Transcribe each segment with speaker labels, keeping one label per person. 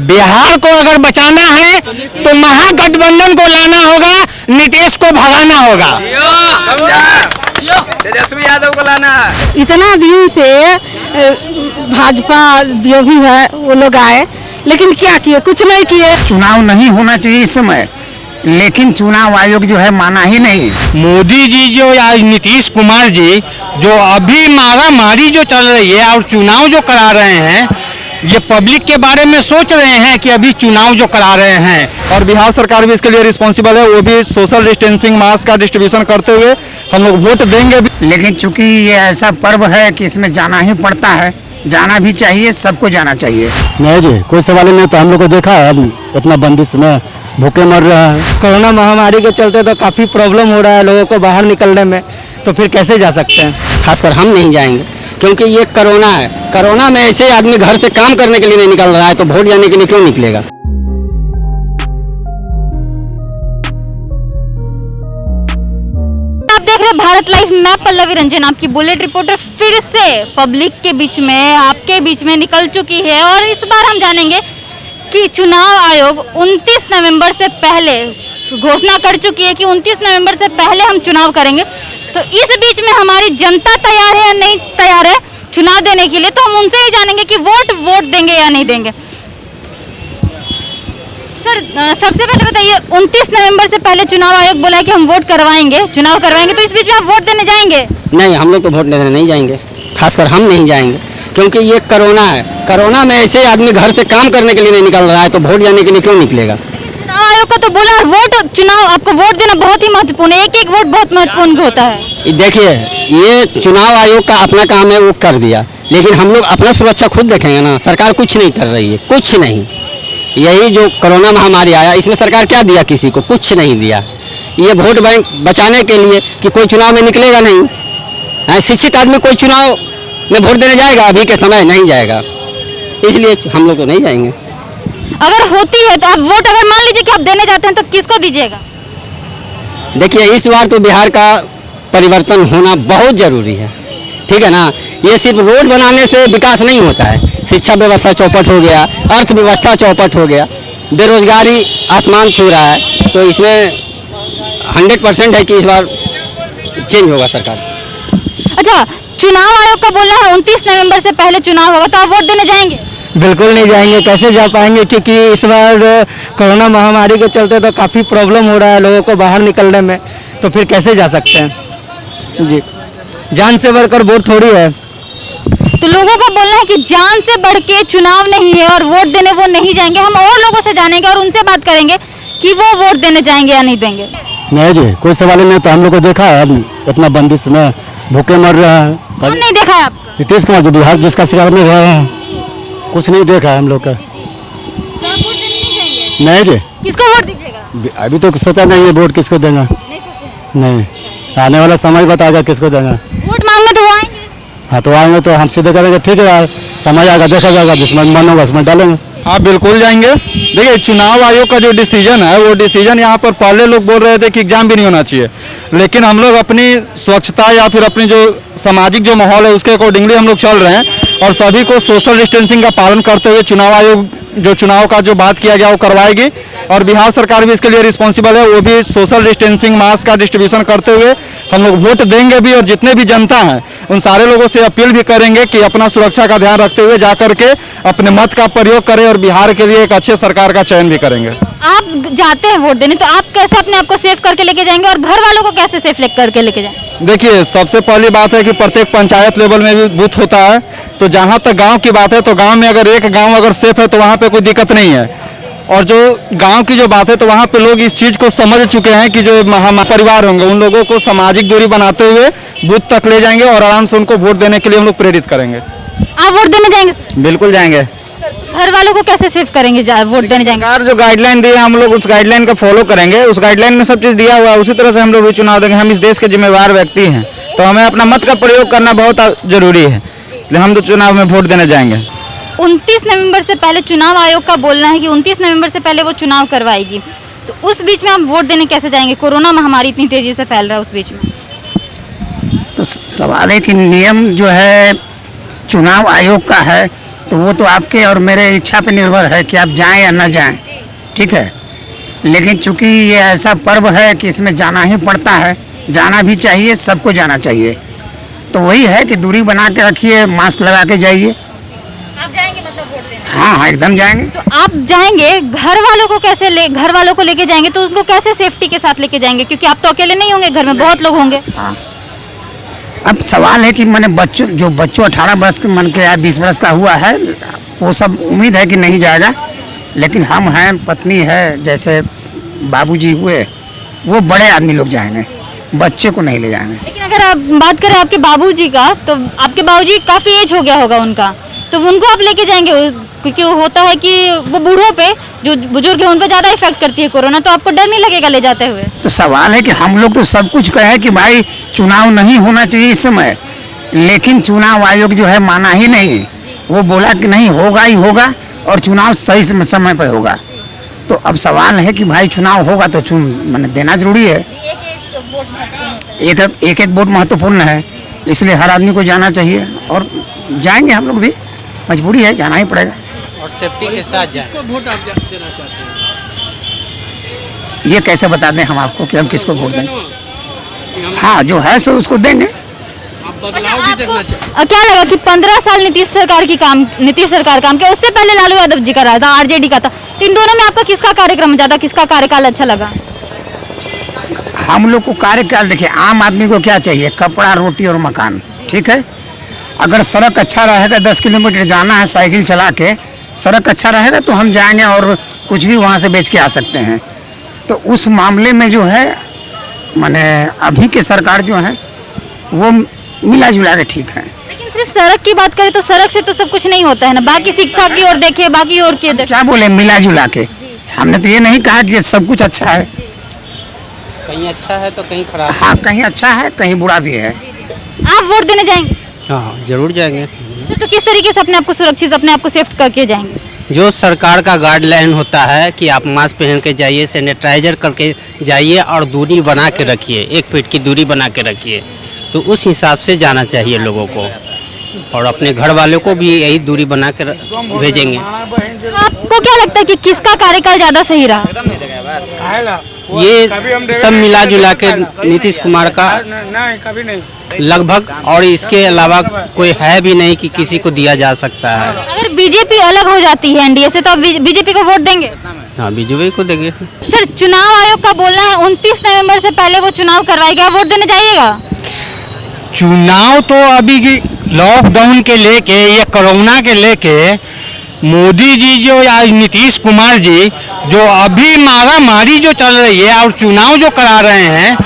Speaker 1: बिहार को अगर बचाना है तो महागठबंधन को लाना होगा, नीतीश को भगाना होगा,
Speaker 2: तेजस्वी यादव को लाना है।
Speaker 3: इतना दिन से भाजपा जो भी है वो लोग आए, लेकिन क्या किए? कुछ नहीं किए।
Speaker 1: चुनाव नहीं होना चाहिए इस समय, लेकिन चुनाव आयोग जो है माना ही नहीं। मोदी जी जो या नीतीश कुमार जी जो अभी मारामारी जो चल रही है और चुनाव जो करा रहे हैं, ये पब्लिक के बारे में सोच रहे हैं कि अभी चुनाव जो करा रहे हैं,
Speaker 4: और बिहार सरकार भी इसके लिए रिस्पॉन्सिबल है। वो भी सोशल डिस्टेंसिंग मास्क का डिस्ट्रीब्यूशन करते हुए हम लोग वोट देंगे भी।
Speaker 1: लेकिन चूंकि ये ऐसा पर्व है कि इसमें जाना ही पड़ता है, जाना भी चाहिए, सबको जाना चाहिए।
Speaker 5: नहीं जी, कोई सवाल नहीं। तो हम लोग को देखा है इतना बंदिश में भूखे मर रहा है।
Speaker 6: कोरोना महामारी के चलते तो काफ़ी प्रॉब्लम हो रहा है लोगों को बाहर निकलने में, तो फिर कैसे जा सकते हैं?
Speaker 7: खासकर हम नहीं जाएंगे, क्योंकि ये कोरोना है। कोरोना में ऐसे आदमी घर से काम करने के लिए नहीं निकल रहा है, तो वोट जाने के लिए क्यों निकलेगा?
Speaker 8: आप देख रहे हैं भारत लाइव। मैं पल्लवी रंजन, आपकी बुलेट रिपोर्टर, फिर से पब्लिक के बीच में, आपके बीच में निकल चुकी है। और इस बार हम जानेंगे कि चुनाव आयोग 29 नवंबर से पहले घोषणा कर चुकी है कि 29 नवंबर से पहले हम चुनाव करेंगे। तो इस बीच में हमारी जनता तैयार है या नहीं तैयार है चुनाव देने के लिए, तो हम उनसे ही जानेंगे कि वोट देंगे या नहीं देंगे। सर, सबसे पहले बताइए, 29 नवंबर से पहले चुनाव आयोग बोला है कि हम वोट करवाएंगे, चुनाव करवाएंगे, तो इस बीच में आप वोट देने जाएंगे?
Speaker 7: नहीं, हम लोग तो वोट देने नहीं जाएंगे। खासकर हम नहीं जाएंगे, क्योंकि ये कोरोना है। कोरोना में ऐसे आदमी घर से काम करने के लिए नहीं निकल रहा है, तो वोट जाने के लिए क्यों निकलेगा?
Speaker 8: चुनाव आयोग का तो बोला चुनाव आपको वोट देना बहुत ही महत्वपूर्ण है, एक वोट बहुत महत्वपूर्ण होता है।
Speaker 7: देखिए, ये चुनाव आयोग का अपना काम है, वो कर दिया, लेकिन हम लोग अपना सुरक्षा खुद देखेंगे ना। सरकार कुछ नहीं कर रही है, कुछ नहीं। यही जो कोरोना महामारी आया, इसमें सरकार क्या दिया? किसी को कुछ नहीं दिया। ये वोट बैंक बचाने के लिए कि कोई चुनाव में निकलेगा नहीं। शिक्षित आदमी कोई चुनाव में वोट देने जाएगा? अभी के समय नहीं जाएगा, इसलिए हम लोग तो नहीं जाएंगे।
Speaker 8: अगर होती है तो आप वोट, अगर मान लीजिए कि आप देने जाते हैं, तो किसको दीजिएगा?
Speaker 7: देखिए, इस बार तो बिहार का परिवर्तन होना बहुत जरूरी है, ठीक है ना। ये सिर्फ रोड बनाने से विकास नहीं होता है। शिक्षा व्यवस्था चौपट हो गया, अर्थव्यवस्था चौपट हो गया, बेरोजगारी आसमान छू रहा है, तो इसमें 100% है कि इस बार चेंज होगा सरकार।
Speaker 8: अच्छा, चुनाव आयोग का बोलना है 29 नवंबर से पहले चुनाव होगा, तो आप वोट देने जाएंगे?
Speaker 6: बिल्कुल नहीं जाएंगे। कैसे जा पाएंगे? क्योंकि इस बार कोरोना महामारी के चलते तो काफ़ी प्रॉब्लम हो रहा है लोगों को बाहर निकलने में, तो फिर कैसे जा सकते हैं? जी, जान से बढ़कर वोट थोड़ी है।
Speaker 8: तो लोगों का बोलना है कि जान से बढ़ के चुनाव नहीं है और वोट देने वो नहीं जाएंगे। हम और लोगों से जानेंगे और उनसे बात करेंगे कि वो वोट देने जाएंगे या नहीं देंगे।
Speaker 5: नहीं जी, कोई सवाल नहीं। तो हम लोग को देखा है इतना बंदिश में भूखे मर रहा है।
Speaker 8: कौन नहीं देखा है आपका?
Speaker 5: नीतीश कुमार जी बिहार जिसका शिकार में रहे हैं, कुछ नहीं देखा है हम लोग का।
Speaker 8: तो आप वोट देने नहीं जाएंगे?
Speaker 5: नहीं जी।
Speaker 8: किसको वोट दीजिएगा?
Speaker 5: अभी तो सोचा नहीं है वोट किसको देंगे।
Speaker 8: नहीं सोचे?
Speaker 5: नहीं, आने वाला समय बताएगा किसको देंगे।
Speaker 8: वोट मांगने तो वो आएंगे?
Speaker 5: हाँ, तो आएंगे तो हम सीधे करेंगे, ठीक है, समय आएगा देखा जाएगा, जिसमें मन होगा उसमें डालेंगे।
Speaker 4: हाँ, बिल्कुल जाएंगे। देखिए, चुनाव आयोग का जो डिसीजन है, वो डिसीजन यहाँ पर पहले लोग बोल रहे थे कि एग्जाम भी नहीं होना चाहिए, लेकिन हम लोग अपनी स्वच्छता या फिर अपनी जो सामाजिक जो माहौल है उसके अकॉर्डिंगली हम लोग चल रहे हैं, और सभी को सोशल डिस्टेंसिंग का पालन करते हुए चुनाव आयोग जो चुनाव का जो बात किया गया वो करवाएगी। और बिहार सरकार भी इसके लिए रिस्पॉन्सिबल है। वो भी सोशल डिस्टेंसिंग मास्क का डिस्ट्रीब्यूशन करते हुए हम लोग वोट देंगे भी। और जितने भी जनता हैं उन सारे लोगों से अपील भी करेंगे कि अपना सुरक्षा का ध्यान रखते हुए जा करके अपने मत का प्रयोग करें और बिहार के लिए एक अच्छे सरकार का चयन भी करेंगे।
Speaker 8: आप जाते हैं वोट देने, तो आप कैसे अपने आप को सेफ करके लेके जाएंगे और घर वालों को कैसे सेफ करके लेके जाएंगे?
Speaker 4: देखिए, सबसे पहली बात है कि प्रत्येक पंचायत लेवल में भी बूथ होता है। तो जहाँ तक गांव की बात है, तो गांव में अगर एक गांव अगर सेफ है तो वहाँ पे कोई दिक्कत नहीं है। और जो गांव की जो बात है, तो वहाँ पे लोग इस चीज़ को समझ चुके हैं कि जो परिवार होंगे उन लोगों को सामाजिक दूरी बनाते हुए बूथ तक ले जाएंगे और आराम से उनको वोट देने के लिए हम लोग प्रेरित करेंगे।
Speaker 8: आप वोट देने जाएंगे?
Speaker 4: बिल्कुल जाएंगे।
Speaker 8: घर वालों को कैसे सेफ करेंगे वोट देने जाएंगे?
Speaker 4: सरकार जो गाइडलाइन दी है हम लोग उस गाइडलाइन का फॉलो करेंगे। उस गाइडलाइन में सब चीज़ दिया हुआ है, उसी तरह से हम लोग भी चुनाव देंगे। हम इस देश के जिम्मेवार व्यक्ति हैं, तो हमें अपना मत का प्रयोग करना बहुत जरूरी है। हम तो चुनाव में वोट देने जाएंगे।
Speaker 8: 29 नवंबर से पहले चुनाव आयोग का बोलना है कि 29 नवंबर से पहले वो चुनाव करवाएगी, तो उस बीच में आप वोट देने कैसे जाएंगे? कोरोना महामारी इतनी तेजी से फैल रहा है उस बीच में।
Speaker 1: तो सवाल है कि नियम जो है चुनाव आयोग का है, तो वो तो आपके और मेरे इच्छा पे निर्भर है कि आप जाएं या ना जाएं, ठीक है। लेकिन चूंकि ये ऐसा पर्व है कि इसमें जाना ही पड़ता है, जाना भी चाहिए, सबको जाना चाहिए। तो वही है कि दूरी बना के रखिए, मास्क लगा के जाइए।
Speaker 8: आप जाएंगे मतलब वोट देने?
Speaker 1: हाँ, एकदम जाएंगे।
Speaker 8: तो आप जाएंगे, घर वालों को लेके जाएंगे तो उनको कैसे सेफ्टी के साथ लेके जाएंगे, क्योंकि आप तो अकेले नहीं होंगे, घर में बहुत लोग होंगे।
Speaker 1: हाँ, अब सवाल है कि मैंने बच्चों 18 वर्ष के मन के या 20 वर्ष का हुआ है, वो सब उम्मीद है कि नहीं जाएगा। लेकिन हम हैं, पत्नी है, जैसे बाबूजी हुए, वो बड़े आदमी लोग जाएंगे, बच्चे को नहीं ले जाएंगे।
Speaker 8: लेकिन अगर आप बात करें आपके बाबूजी का, तो आपके बाबूजी काफी एज हो गया होगा उनका, तो उनको आप लेके जाएंगे, क्योंकि होता है कि वो बूढ़ों पे, जो बुजुर्ग है उन पे ज्यादा इफेक्ट करती है कोरोना, तो आपको डर नहीं लगेगा ले जाते हुए?
Speaker 1: तो सवाल है कि हम लोग तो सब कुछ कहे कि भाई चुनाव नहीं होना चाहिए इस समय, लेकिन चुनाव आयोग जो है माना ही नहीं। वो बोला कि नहीं, होगा ही होगा और चुनाव सही समय पर होगा। तो अब सवाल है कि भाई चुनाव होगा तो मैंने देना जरूरी है। एक एक वोट महत्वपूर्ण है, इसलिए हर आदमी को जाना चाहिए और जाएंगे हम लोग भी, मजबूरी है, जाना ही पड़ेगा।
Speaker 2: और सेफ्टी के साथ जाएं।
Speaker 1: ये कैसे बता दें हम आपको कि हम किसको वोट दें? हाँ, जो है सो उसको देंगे।
Speaker 8: क्या लगा कि 15 साल नीतीश सरकार काम किया, उससे पहले लालू यादव जी का रहा था, आरजेडी का था, तो इन दोनों में आपका किसका कार्यक्रम ज्यादा, किसका कार्यकाल अच्छा लगा?
Speaker 1: हम लोग को कार्यकाल देखिए, आम आदमी को क्या चाहिए? कपड़ा, रोटी और मकान, ठीक है। अगर सड़क अच्छा रहेगा, 10 किलोमीटर जाना है साइकिल चला के, सड़क अच्छा रहेगा तो हम जाएंगे और कुछ भी वहाँ से बेच के आ सकते हैं। तो उस मामले में जो है, माने अभी के सरकार जो है वो मिला जुला के ठीक है।
Speaker 8: लेकिन सिर्फ सड़क की बात करें तो सड़क से तो सब कुछ नहीं होता है ना, बाकी शिक्षा की ओर देखिए, बाकी और की
Speaker 1: क्या बोले मिला जुला के? हमने तो ये नहीं कहा कि सब कुछ अच्छा है।
Speaker 2: कहीं अच्छा है तो कहीं खराब।
Speaker 1: हाँ, कहीं अच्छा है, कहीं बुरा भी है।
Speaker 8: आप वोट देने जाएंगे?
Speaker 2: हाँ, जरूर जाएंगे।
Speaker 8: तो किस तरीके से अपने आप को सुरक्षित, अपने आप को सेफ करके जाएंगे?
Speaker 2: जो सरकार का गाइडलाइन होता है कि आप मास्क पहन के जाइए, सैनिटाइजर करके जाइए और दूरी बना के रखिए, 1 फीट की दूरी बना के रखिए, तो उस हिसाब से जाना चाहिए लोगों को। और अपने घर वालों को भी यही दूरी बना कर भेजेंगे।
Speaker 8: तो आपको क्या लगता है कि किसका कार्यकाल ज्यादा सही रहा?
Speaker 2: ये सब मिला जुला के नीतीश कुमार का लगभग, और इसके अलावा कोई है भी नहीं कि किसी को दिया जा सकता है।
Speaker 8: अगर बीजेपी अलग हो जाती है एनडीए से, तो आप बीजेपी को वोट देंगे?
Speaker 2: हाँ, बीजेपी को देंगे।
Speaker 8: सर, चुनाव आयोग का बोलना है 29 नवंबर से पहले वो चुनाव करवाएगा, आप वोट देने जाइएगा?
Speaker 1: चुनाव तो अभी लॉकडाउन के लेके या कोरोना के लेके मोदी जी जो या नीतीश कुमार जी जो अभी मारामारी जो चल रही है और चुनाव जो करा रहे हैं,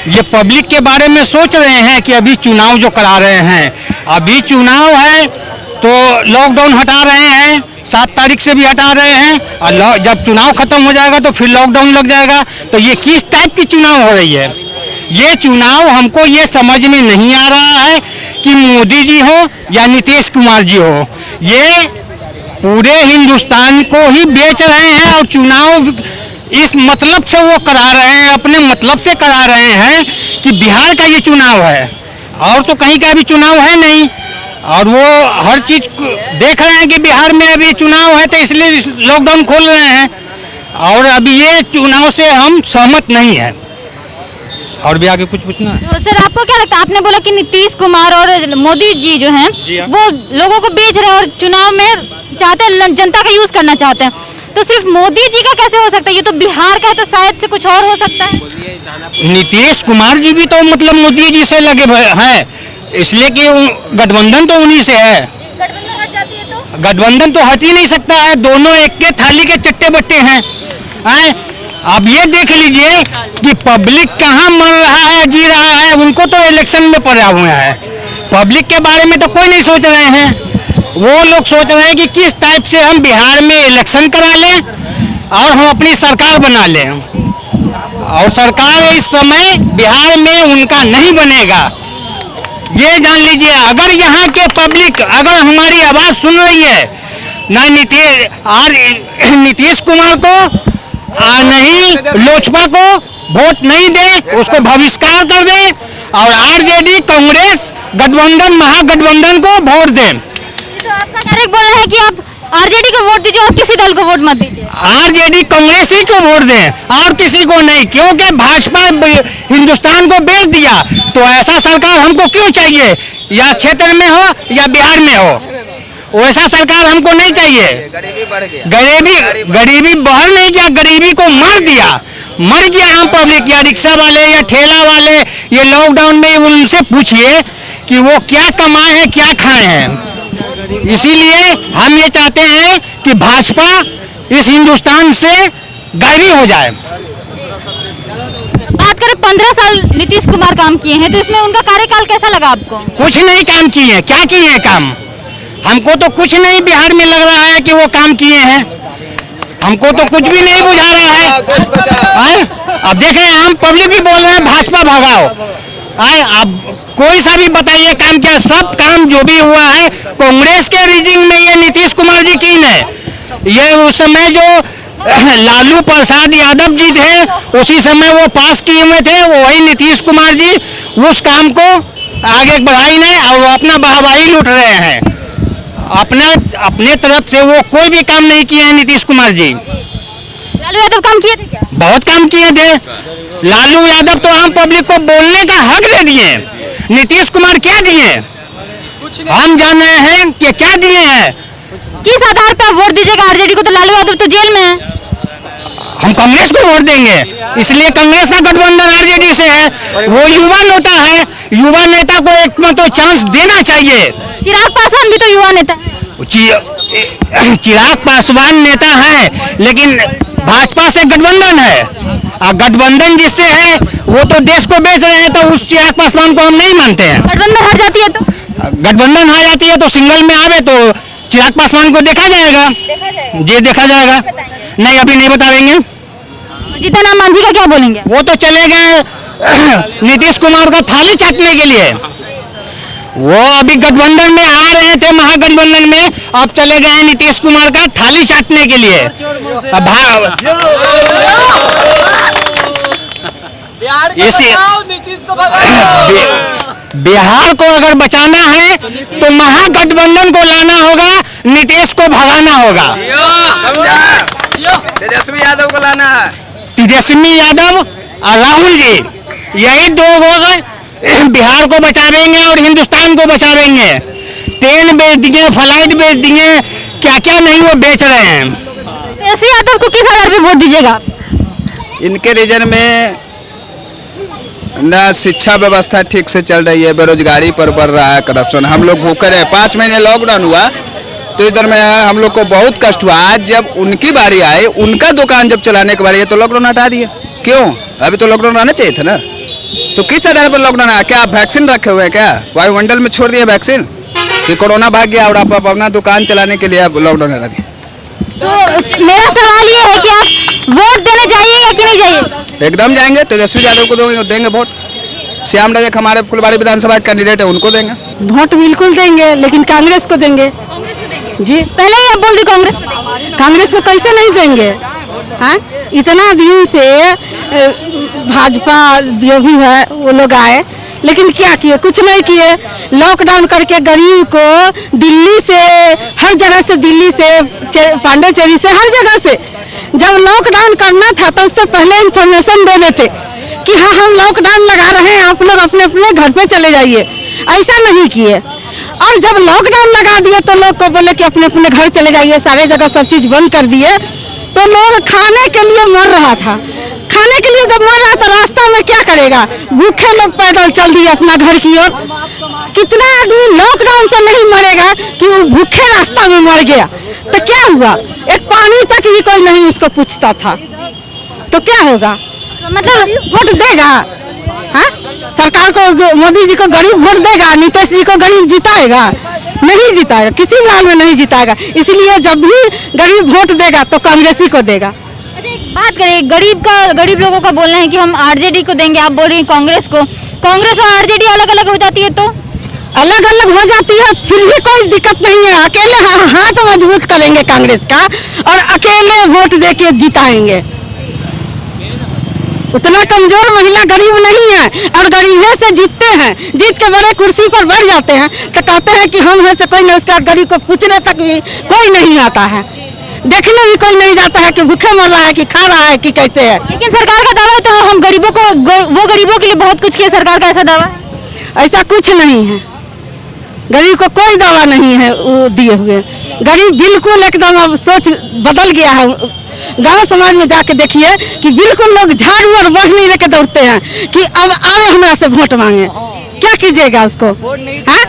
Speaker 1: ये पब्लिक के बारे में सोच रहे हैं कि अभी चुनाव जो करा रहे हैं, अभी चुनाव है तो लॉकडाउन हटा रहे हैं, 7 तारीख से भी हटा रहे हैं, और जब चुनाव खत्म हो जाएगा तो फिर लॉकडाउन लग जाएगा। तो ये किस टाइप की चुनाव हो रही है? ये चुनाव हमको ये समझ में नहीं आ रहा है कि मोदी जी हो या नीतीश कुमार जी हो, ये पूरे हिंदुस्तान को ही बेच रहे हैं और चुनाव इस मतलब से वो करा रहे हैं, अपने मतलब से करा रहे हैं कि बिहार का ये चुनाव है और तो कहीं का भी चुनाव है नहीं। और वो हर चीज देख रहे हैं कि बिहार में अभी चुनाव है तो इसलिए लॉकडाउन खोल रहे हैं, और अभी ये चुनाव से हम सहमत नहीं है। और भी आगे कुछ पूछना है?
Speaker 8: तो सर, आपको क्या लगता है, आपने बोला कि नीतीश कुमार और मोदी जी जो हैं वो लोगों को बेच रहे हैं और चुनाव में चाहते हैं, जनता का यूज करना चाहते हैं, तो सिर्फ मोदी जी का कैसे हो सकता है? ये तो बिहार का है, तो शायद से कुछ और हो सकता है।
Speaker 1: नीतीश कुमार जी भी तो मतलब मोदी जी से लगे हैं, इसलिए कि गठबंधन तो उन्हीं से है।
Speaker 8: गठबंधन हट जाती है तो?
Speaker 1: गठबंधन तो हट ही नहीं सकता है, दोनों एक के थाली के चट्टे बट्टे हैं। अब ये देख लीजिए कि पब्लिक कहाँ मर रहा है, जी रहा है, उनको तो इलेक्शन में पड़ा हुआ है। पब्लिक के बारे में तो कोई नहीं सोच रहे हैं। वो लोग सोच रहे हैं कि किस टाइप से हम बिहार में इलेक्शन करा लें और हम अपनी सरकार बना लें, और सरकार इस समय बिहार में उनका नहीं बनेगा। ये जान लीजिए, अगर यहाँ के पब्लिक अगर हमारी आवाज़ सुन रही है, ना नीतीश कुमार को नहीं लोजपा को वोट नहीं दे, उसको बहिष्कार कर दे, और आरजेडी कांग्रेस गठबंधन महागठबंधन को वोट दें।
Speaker 8: तो आपका डायरेक्ट बोल रहे हैं कि आप आरजेडी को वोट दीजिए और किसी दल को वोट मत दीजिए।
Speaker 1: आरजेडी कांग्रेस ही को वोट दें और किसी को नहीं, क्योंकि भाजपा हिंदुस्तान को बेच दिया। तो ऐसा सरकार हमको क्यों चाहिए, या क्षेत्र में हो या बिहार में हो, वैसा सरकार हमको नहीं चाहिए। गरीबी बढ़ नहीं गया, गरीबी को मार दिया, मर गया आम पब्लिक। या रिक्शा वाले या ठेला वाले, ये लॉकडाउन में उनसे पूछिए कि वो क्या कमाए हैं क्या खाए हैं। इसीलिए हम ये चाहते हैं कि भाजपा इस हिंदुस्तान से गायब हो जाए।
Speaker 8: बात करें 15 साल नीतीश कुमार काम किए हैं, तो इसमें उनका कार्यकाल कैसा लगा आपको?
Speaker 1: कुछ नहीं काम किए, क्या किए हैं काम? हमको तो कुछ नहीं बिहार में लग रहा है कि वो काम किए हैं, हमको तो कुछ भी नहीं बुझा रहा है। अब देख रहे हैं हम पब्लिक भी बोल रहे हैं भाजपा भगाओ। अब कोई सा भी बताइए काम क्या? सब काम जो भी हुआ है कांग्रेस के रीजिंग में ये नीतीश कुमार जी की है। ये उस समय जो लालू प्रसाद यादव जी थे उसी समय वो पास किए हुए थे, वही नीतीश कुमार जी उस काम को आगे बढ़ाई नहीं और वो अपना वाहवाही लूट रहे हैं। अपने तरफ से वो कोई भी काम नहीं किए हैं नीतीश कुमार जी।
Speaker 8: लालू यादव काम किए थे क्या?
Speaker 1: बहुत काम किए थे। लालू यादव तो आम पब्लिक को बोलने का हक दे दिए, नीतीश कुमार क्या दिए हम जान रहे हैं कि क्या दिए हैं।
Speaker 8: किस आधार पर वोट दीजिएगा आरजेडी को? तो लालू यादव तो जेल में है।
Speaker 1: हम कांग्रेस को वोट देंगे, इसलिए कांग्रेस का गठबंधन आरजेडी से है। वो युवा नेता है, युवा नेता को एक तो चांस देना चाहिए।
Speaker 8: चिराग पासवान भी तो युवा नेता है।
Speaker 1: चिराग पासवान नेता है, लेकिन भाजपा से गठबंधन है, और गठबंधन जिससे है वो तो देश को बेच रहे हैं। तो उस चिराग पासवान को हम नहीं मानते हैं।
Speaker 8: गठबंधन हट जाती है तो?
Speaker 1: गठबंधन हार जाती है तो सिंगल में आवे तो चिराग पासवान को देखा जाएगा। जी देखा जाएगा। नहीं अभी नहीं बताएंगे।
Speaker 8: जीतन मांझी का क्या बोलेंगे?
Speaker 1: वो तो चले गए नीतीश कुमार का थाली चाटने के लिए। वो अभी गठबंधन में आ रहे थे, महागठबंधन में, अब चले गए नीतीश कुमार का थाली चाटने के लिए। बिहार को अगर बचाना है तो महागठबंधन को लाना होगा, नीतीश को भगाना होगा।
Speaker 9: तेजस्वी यादव को लाना है,
Speaker 1: तेजस्वी यादव और राहुल जी, यही दो लोग बिहार को बचावेंगे और हिंदुस्तान को बचावेंगे। ट्रेन बेच दिए, फ्लाइट बेच दिए, क्या क्या नहीं वो बेच रहे हैं।
Speaker 8: तेजस्वी यादव को किस आधार पे वोट दीजिएगा?
Speaker 9: इनके रीजन में ना शिक्षा व्यवस्था ठीक से चल रही है, बेरोजगारी पर बढ़ रहा है, करप्शन। हम लोग भूखे रहे, 5 महीने लॉकडाउन हुआ तो इधर में हम लोग को बहुत कष्ट हुआ। आज जब उनकी बारी आई, उनका दुकान जब चलाने की बारी है तो लॉकडाउन हटा दिए। क्यों? अभी तो लॉकडाउन आना चाहिए था ना। तो किस आधार पर लॉकडाउन आया? क्या आप वैक्सीन रखे हुए हैं क्या? वायुमंडल में छोड़ दिए वैक्सीन कि कोरोना भाग गया और आप अपना दुकान चलाने के लिए आप लॉकडाउन हटा दिए?
Speaker 8: तो मेरा सवाल ये है कि आप वोट देने जाइएगा कि नहीं जाइएगा?
Speaker 9: एकदम जाएंगे। तेजस्वी यादव को देंगे वोट। श्याम रजक हमारे फुलबाड़ी विधानसभा कैंडिडेट है, उनको देंगे
Speaker 3: वोट। बिल्कुल देंगे, लेकिन कांग्रेस को देंगे जी।
Speaker 8: पहले ही आप बोल दी कांग्रेस को देंगे।
Speaker 3: कांग्रेस को कैसे नहीं देंगे? हाँ, इतना दिन से भाजपा जो भी है वो लोग आए, लेकिन क्या किए? कुछ नहीं किए। लॉकडाउन करके गरीब को दिल्ली से, हर जगह से, दिल्ली से, पांडेचेरी से, हर जगह से जब लॉकडाउन करना था तो उससे पहले इन्फॉर्मेशन दे देते कि हाँ हम लॉकडाउन लगा रहे हैं, आप लोग अपने अपने घर पे चले जाइए। ऐसा नहीं किए, और जब लॉकडाउन लगा दिए तो लोग को बोले कि अपने अपने घर चले जाइए, सारे जगह सब चीज बंद कर दिए। तो लोग खाने के लिए मर रहा था। खाने के लिए जब मर रहा तो रास्ता में क्या करेगा? भूखे लोग पैदल चल दिए अपना घर की ओर। कितना आदमी लॉकडाउन से नहीं मरेगा कि वो भूखे रास्ता में मर गया? तो क्या हुआ? एक पानी तक भी कोई नहीं उसको पूछता था। तो क्या होगा?
Speaker 8: तो मतलब
Speaker 3: वोट देगा? हाँ, सरकार को, मोदी जी को गरीब वोट देगा? नीतीश जी को गरीब जिताएगा? नहीं जिताएगा, किसी हाल में नहीं जिताएगा। इसलिए जब भी गरीब वोट देगा तो कांग्रेसी को देगा।
Speaker 8: अच्छा एक बात करें, गरीब लोगों का बोलना है कि हम आरजेडी को देंगे, आप बोल रही हैं कांग्रेस को। कांग्रेस और आरजेडी अलग अलग हो जाती है तो?
Speaker 3: अलग अलग हो जाती है, फिर भी कोई दिक्कत नहीं है। अकेले हाथ मजबूत करेंगे कांग्रेस का और अकेले वोट देके जिताएंगे। उतना कमजोर महिला गरीब नहीं है, और गरीबे से जीतते जीतते हैं, जीत के बड़े कुर्सी पर बैठ जाते हैं तो कहते हैं कि हम हैं से कोई नहीं, उसका गरीब को पूछने तक भी कोई नहीं आता है, देखने भी कोई नहीं जाता है कि भूखे मर रहा है कि खा रहा है कि कैसे है।
Speaker 8: लेकिन सरकार का दावा तो हम गरीबों को वो गरीबों के लिए बहुत कुछ किया, सरकार का ऐसा दावा है?
Speaker 3: ऐसा कुछ नहीं है, गरीब को कोई दावा नहीं है वो दिए हुए। गरीब बिल्कुल एकदम अब सोच बदल गया है। गांव समाज में जाके देखिए कि बिल्कुल लोग झाड़ू और बढ़नी लेके दौड़ते हैं कि अब आवे हमरा से वोट मांगे। क्या कीजिएगा उसको? हाँ,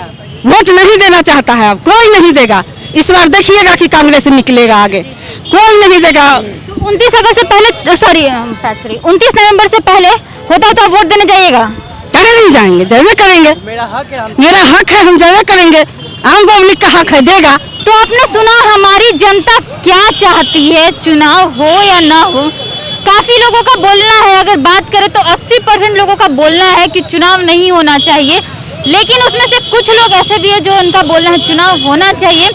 Speaker 3: वोट नहीं देना चाहता है, अब कोई नहीं देगा। इस बार देखिएगा कि कांग्रेस निकलेगा आगे, कोई नहीं देगा।
Speaker 8: 29 अगस्त से पहले, सॉरी 29 नवंबर से पहले होता तो आप वोट देने जाइएगा?
Speaker 3: कहीं नहीं जाएंगे, जरूर करेंगे। मेरा हक है, हम जरूर करेंगे। आम पब्लिक का हक है, देगा।
Speaker 8: तो आपने सुना हमारी जनता क्या चाहती है, चुनाव हो या ना हो। काफी लोगों का बोलना है, अगर बात करें तो 80% लोगों का बोलना है कि चुनाव नहीं होना चाहिए, लेकिन उसमें से कुछ लोग ऐसे भी है जो उनका बोलना है चुनाव होना चाहिए।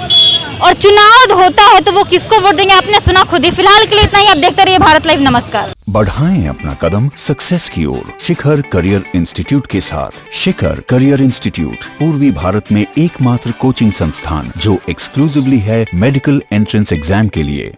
Speaker 8: और चुनाव होता है तो वो किसको वोट देंगे आपने सुना खुद ही। फिलहाल के लिए इतना ही, आप देखते रहिए भारत लाइव। नमस्कार।
Speaker 10: बढ़ाएं अपना कदम सक्सेस की ओर शिखर करियर इंस्टीट्यूट के साथ। शिखर करियर इंस्टीट्यूट पूर्वी भारत में एकमात्र कोचिंग संस्थान जो एक्सक्लूसिवली है मेडिकल एंट्रेंस एग्जाम के लिए।